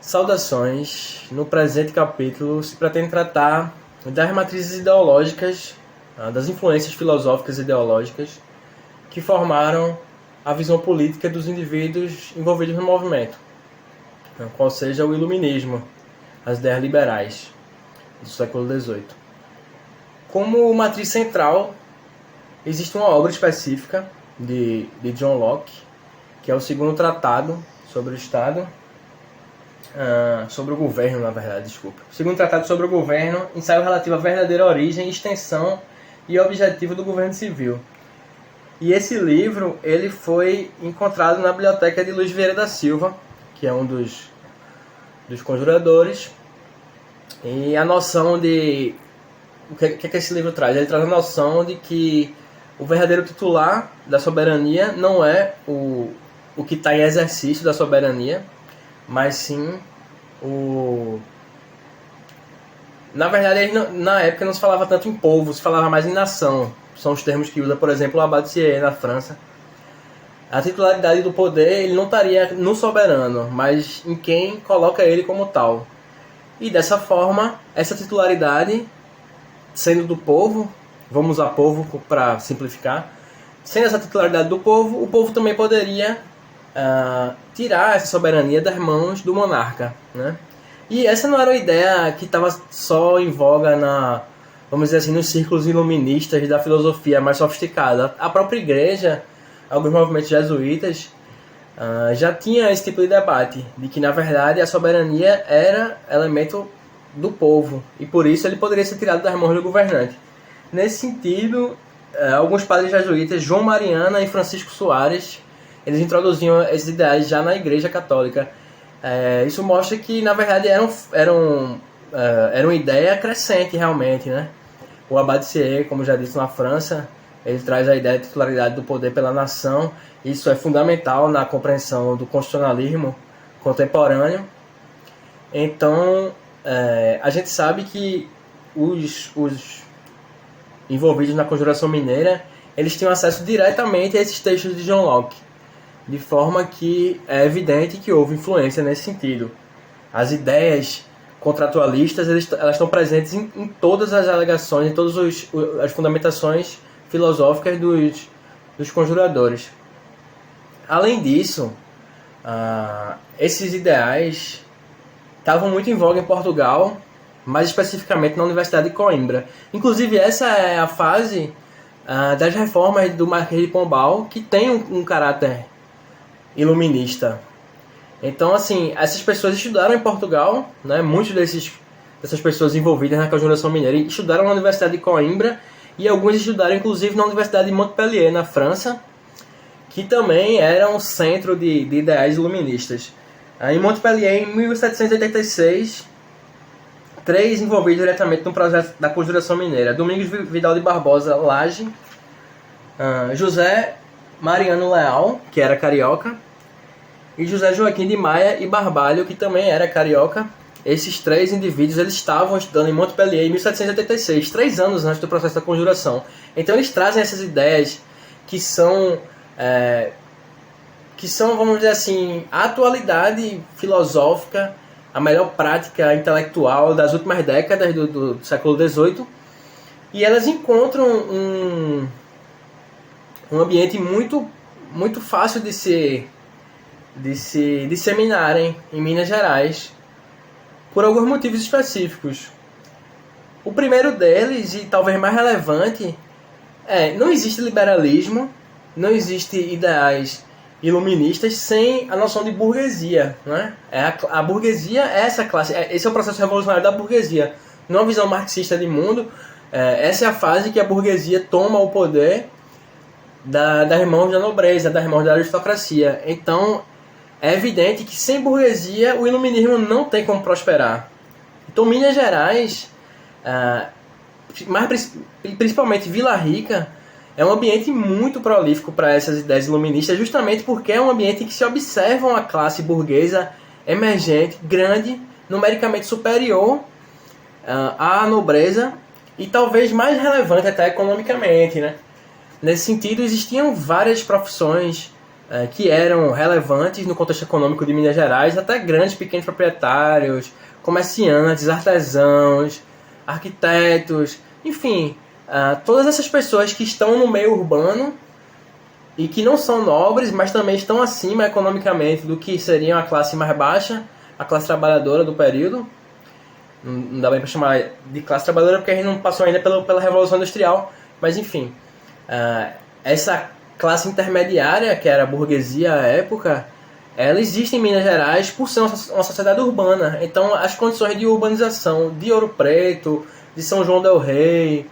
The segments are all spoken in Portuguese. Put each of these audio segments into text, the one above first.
Saudações! No presente capítulo se pretende tratar das matrizes ideológicas, das influências filosóficas e ideológicas que formaram a visão política dos indivíduos envolvidos no movimento, qual seja o iluminismo, as ideias liberais do século XVIII. Como matriz central, existe uma obra específica de John Locke, que é o segundo tratado sobre o Estado, sobre o governo, na verdade, desculpa. O segundo tratado sobre o governo, ensaio relativo à verdadeira origem, extensão e objetivo do governo civil. E esse livro ele foi encontrado na biblioteca de Luiz Vieira da Silva, que é um dos conjuradores. E a noção de... O que esse livro traz? Ele traz a noção de que o verdadeiro titular da soberania não é o que está em exercício da soberania, mas sim Na verdade, na época não se falava tanto em povo, se falava mais em nação. São os termos que usa, por exemplo, o Abad Sieyès na França. A titularidade do poder ele não estaria no soberano, mas em quem coloca ele como tal. E dessa forma, essa titularidade, sendo do povo, vamos usar povo para simplificar, sendo essa titularidade do povo, o povo também poderia tirar essa soberania das mãos do monarca, né? E essa não era uma ideia que estava só em voga vamos dizer assim, nos círculos iluministas da filosofia mais sofisticada. A própria igreja, alguns movimentos jesuítas, já tinha esse tipo de debate, de que na verdade a soberania era elemento do povo, e por isso ele poderia ser tirado das mãos do governante. Nesse sentido, alguns padres jesuítas, João Mariana e Francisco Soares, eles introduziam esses ideais já na Igreja Católica. Isso mostra que, na verdade, era uma ideia crescente, realmente, né? O Abad Sieyès, como já disse, na França, ele traz a ideia de titularidade do poder pela nação. Isso é fundamental na compreensão do constitucionalismo contemporâneo. Então, a gente sabe que os envolvidos na Conjuração Mineira, eles tinham acesso diretamente a esses textos de John Locke, de forma que é evidente que houve influência nesse sentido. As ideias contratualistas elas estão presentes em todas as alegações, em todas as fundamentações filosóficas dos conjuradores. Além disso, esses ideais estavam muito em voga em Portugal, mais especificamente na Universidade de Coimbra. Inclusive, essa é a fase das reformas do Marquês de Pombal, que tem um caráter iluminista. Então, assim, essas pessoas estudaram em Portugal, né? Muitas dessas pessoas envolvidas na Conjuração Mineira estudaram na Universidade de Coimbra, e alguns estudaram, inclusive, na Universidade de Montpellier, na França, que também era um centro de ideais iluministas. Em Montpellier, em 1786, 3 envolvidos diretamente no projeto da Conjuração Mineira: Domingos Vidal de Barbosa Lage, José Mariano Leal, que era carioca, e José Joaquim de Maia e Barbalho, que também era carioca. Esses 3 indivíduos eles estavam estudando em Montpellier em 1786, 3 anos antes do processo da conjuração. Então eles trazem essas ideias que são, vamos dizer assim, a atualidade filosófica, a melhor prática intelectual das últimas décadas do século XVIII, e elas encontram um ambiente muito, muito fácil de se disseminarem em Minas Gerais por alguns motivos específicos. O primeiro deles, e talvez mais relevante, não existe liberalismo, não existe ideais iluministas sem a noção de burguesia, né? A burguesia é essa classe, esse é o processo revolucionário da burguesia. Numa visão marxista de mundo, essa é a fase que a burguesia toma o poder das mãos da nobreza, das mãos da aristocracia. Então, é evidente que sem burguesia o iluminismo não tem como prosperar. Então, Minas Gerais, principalmente Vila Rica, é um ambiente muito prolífico para essas ideias iluministas, justamente porque é um ambiente em que se observa uma classe burguesa emergente, grande, numericamente superior à nobreza, e talvez mais relevante até economicamente, né? Nesse sentido, existiam várias profissões que eram relevantes no contexto econômico de Minas Gerais, até grandes, pequenos proprietários, comerciantes, artesãos, arquitetos, enfim, todas essas pessoas que estão no meio urbano e que não são nobres, mas também estão acima economicamente do que seriam a classe mais baixa, a classe trabalhadora do período. Não dá bem para chamar de classe trabalhadora porque a gente não passou ainda pela Revolução Industrial, mas enfim, essa classe intermediária, que era a burguesia à época, ela existe em Minas Gerais por ser uma sociedade urbana. Então as condições de urbanização de Ouro Preto, de São João del Rei,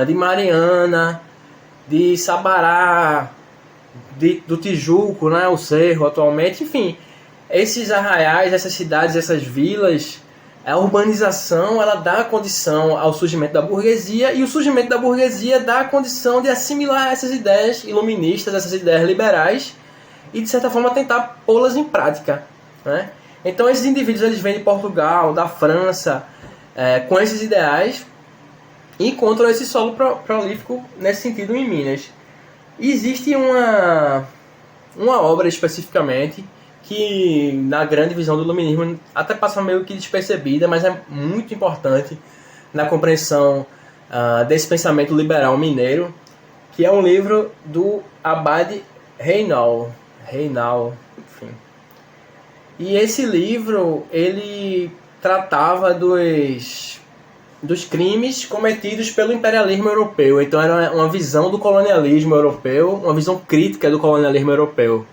de Mariana, de Sabará, do Tijuco, né, o Cerro atualmente, enfim, esses arraiais, essas cidades, essas vilas, a urbanização ela dá condição ao surgimento da burguesia, e o surgimento da burguesia dá a condição de assimilar essas ideias iluministas, essas ideias liberais, e de certa forma tentar pô-las em prática, né? Então esses indivíduos eles vêm de Portugal, da França, com esses ideais, e encontram esse solo prolífico nesse sentido em Minas. E existe uma obra especificamente que na grande visão do iluminismo até passa meio que despercebida, mas é muito importante na compreensão desse pensamento liberal mineiro, que é um livro do Abade Reinal, enfim. E esse livro ele tratava dos crimes cometidos pelo imperialismo europeu. Então era uma visão do colonialismo europeu, uma visão crítica do colonialismo europeu.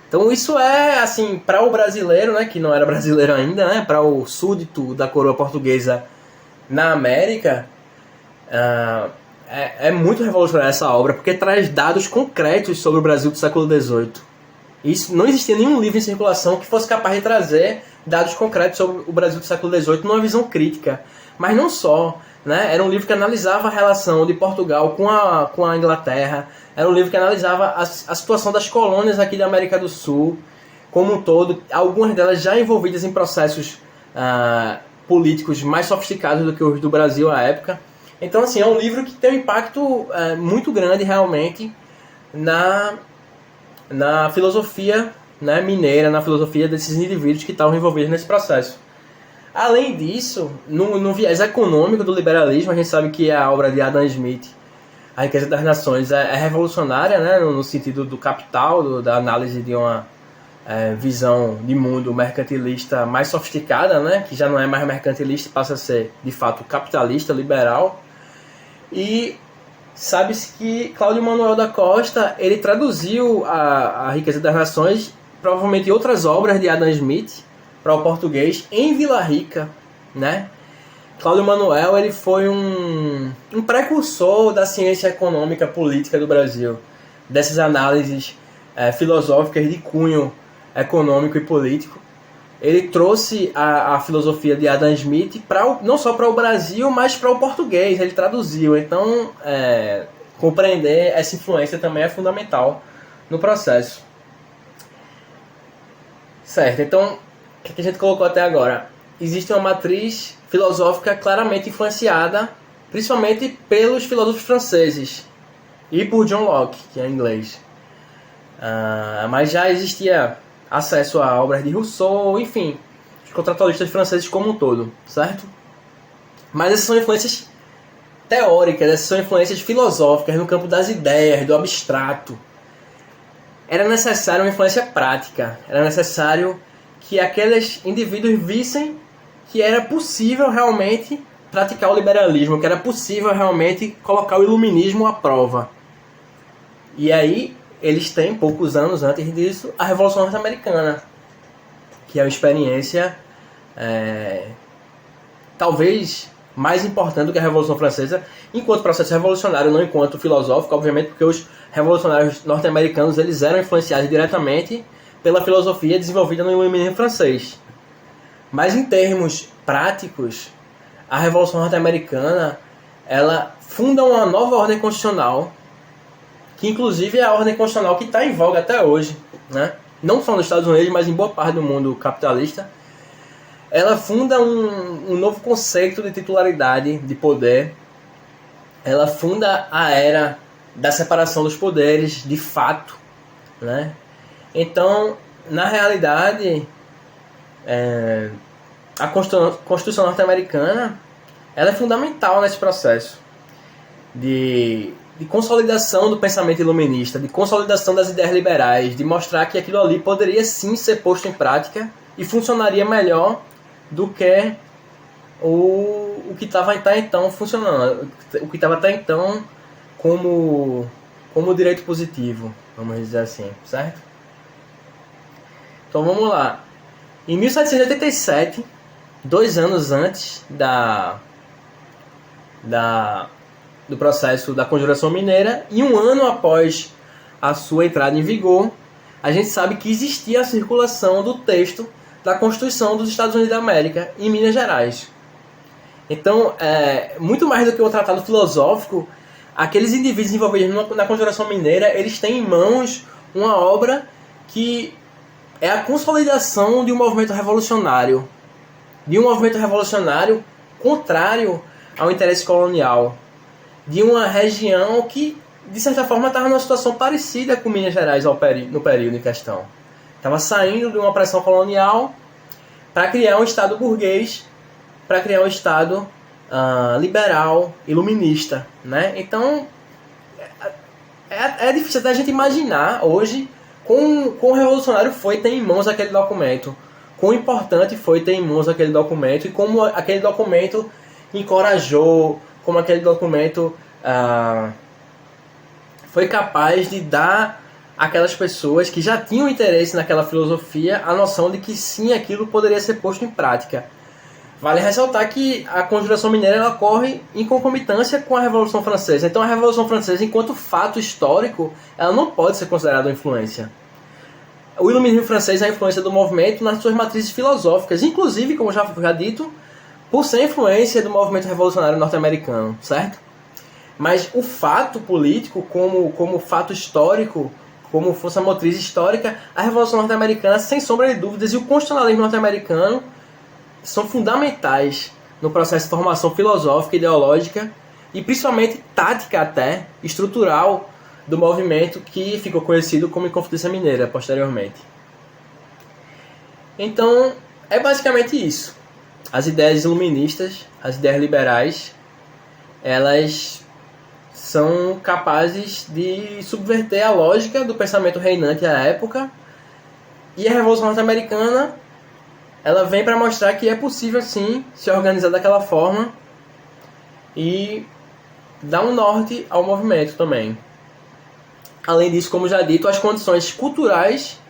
Então isso é, assim, para o brasileiro, né, que não era brasileiro ainda, né, para o súdito da coroa portuguesa na América, é muito revolucionária essa obra, porque traz dados concretos sobre o Brasil do século XVIII. Isso, não existia nenhum livro em circulação que fosse capaz de trazer dados concretos sobre o Brasil do século XVIII numa visão crítica. Mas não só, né? Era um livro que analisava a relação de Portugal com a Inglaterra, era um livro que analisava a situação das colônias aqui da América do Sul como um todo, algumas delas já envolvidas em processos políticos mais sofisticados do que os do Brasil à época. Então, assim, é um livro que tem um impacto muito grande realmente na filosofia, né, mineira, na filosofia desses indivíduos que estavam envolvidos nesse processo. Além disso, no viés econômico do liberalismo, a gente sabe que a obra de Adam Smith, A Riqueza das Nações, é revolucionária, né, no sentido do capital, da análise de uma visão de mundo mercantilista mais sofisticada, né, que já não é mais mercantilista, passa a ser, de fato, capitalista, liberal. E sabe-se que Cláudio Manuel da Costa ele traduziu a Riqueza das Nações, provavelmente outras obras de Adam Smith, para o português em Vila Rica, né? Cláudio Manuel ele foi um precursor da ciência econômica política do Brasil, dessas análises filosóficas de cunho econômico e político. Ele trouxe a filosofia de Adam Smith não só para o Brasil, mas para o português. Ele traduziu. Então, compreender essa influência também é fundamental no processo. Certo, então, o que a gente colocou até agora? Existe uma matriz filosófica claramente influenciada, principalmente pelos filósofos franceses e por John Locke, que é inglês. Mas já existia acesso a obras de Rousseau, enfim, os contratualistas franceses como um todo, certo? Mas essas são influências teóricas, essas são influências filosóficas no campo das ideias, do abstrato. Era necessário uma influência prática, era necessário que aqueles indivíduos vissem que era possível realmente praticar o liberalismo, que era possível realmente colocar o iluminismo à prova. E aí eles têm, poucos anos antes disso, a Revolução Norte-Americana, que é uma experiência talvez mais importante do que a Revolução Francesa, enquanto processo revolucionário, não enquanto filosófico, obviamente, porque os revolucionários norte-americanos eles eram influenciados diretamente pela filosofia desenvolvida no iluminismo francês. Mas em termos práticos, a Revolução Norte-Americana ela funda uma nova ordem constitucional, que inclusive é a ordem constitucional que está em voga até hoje, né? Não só nos Estados Unidos, mas em boa parte do mundo capitalista. Ela funda um novo conceito de titularidade de poder. Ela funda a era da separação dos poderes, de fato, né? Então, na realidade, a Constituição norte-americana ela é fundamental nesse processo de consolidação do pensamento iluminista, de consolidação das ideias liberais, de mostrar que aquilo ali poderia sim ser posto em prática e funcionaria melhor do que o que estava até então funcionando, o que estava até então como direito positivo, vamos dizer assim, certo? Então vamos lá. Em 1787, 2 anos antes do processo da Conjuração Mineira e 1 ano após a sua entrada em vigor, a gente sabe que existia a circulação do texto da Constituição dos Estados Unidos da América em Minas Gerais. Então, muito mais do que o tratado filosófico, aqueles indivíduos envolvidos na Conjuração Mineira, eles têm em mãos uma obra que é a consolidação de um movimento revolucionário, contrário ao interesse colonial, de uma região que, de certa forma, estava numa situação parecida com Minas Gerais no período em questão. Estava saindo de uma pressão colonial para criar um Estado burguês, para criar um Estado liberal, iluminista, né? Então, é difícil até a gente imaginar hoje quão revolucionário foi ter em mãos aquele documento, quão importante foi ter em mãos aquele documento e como aquele documento encorajou, como aquele documento foi capaz de dar àquelas pessoas que já tinham interesse naquela filosofia a noção de que sim, aquilo poderia ser posto em prática. Vale ressaltar que a Conjuração Mineira ela ocorre em concomitância com a Revolução Francesa. Então a Revolução Francesa, enquanto fato histórico, ela não pode ser considerada uma influência. O iluminismo francês é a influência do movimento nas suas matrizes filosóficas, inclusive, como já dito, por ser influência do movimento revolucionário norte-americano, certo? Mas o fato político, como fato histórico, como força motriz histórica, a Revolução Norte-Americana, sem sombra de dúvidas, e o constitucionalismo norte-americano são fundamentais no processo de formação filosófica, ideológica e principalmente tática até, estrutural, do movimento que ficou conhecido como Inconfidência Mineira posteriormente. Então, é basicamente isso. As ideias iluministas, as ideias liberais, elas são capazes de subverter a lógica do pensamento reinante à época, e a Revolução Norte-Americana ela vem para mostrar que é possível sim se organizar daquela forma e dar um norte ao movimento também. Além disso, como já dito, as condições culturais,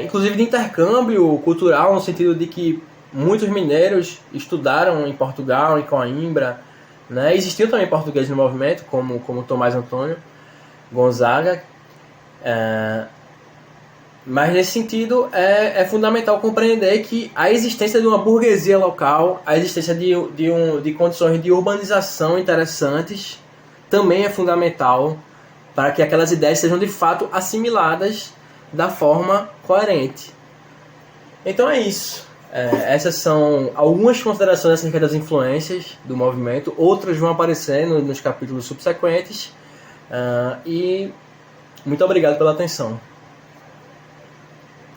inclusive de intercâmbio cultural, no sentido de que muitos mineiros estudaram em Portugal, em Coimbra, né? Existiam também portugueses no movimento, como Tomás Antônio Gonzaga. Mas nesse sentido é fundamental compreender que a existência de uma burguesia local, a existência de condições de urbanização interessantes, também é fundamental para que aquelas ideias sejam de fato assimiladas da forma coerente. Então é isso. Essas são algumas considerações acerca das influências do movimento. Outras vão aparecer nos capítulos subsequentes. E muito obrigado pela atenção.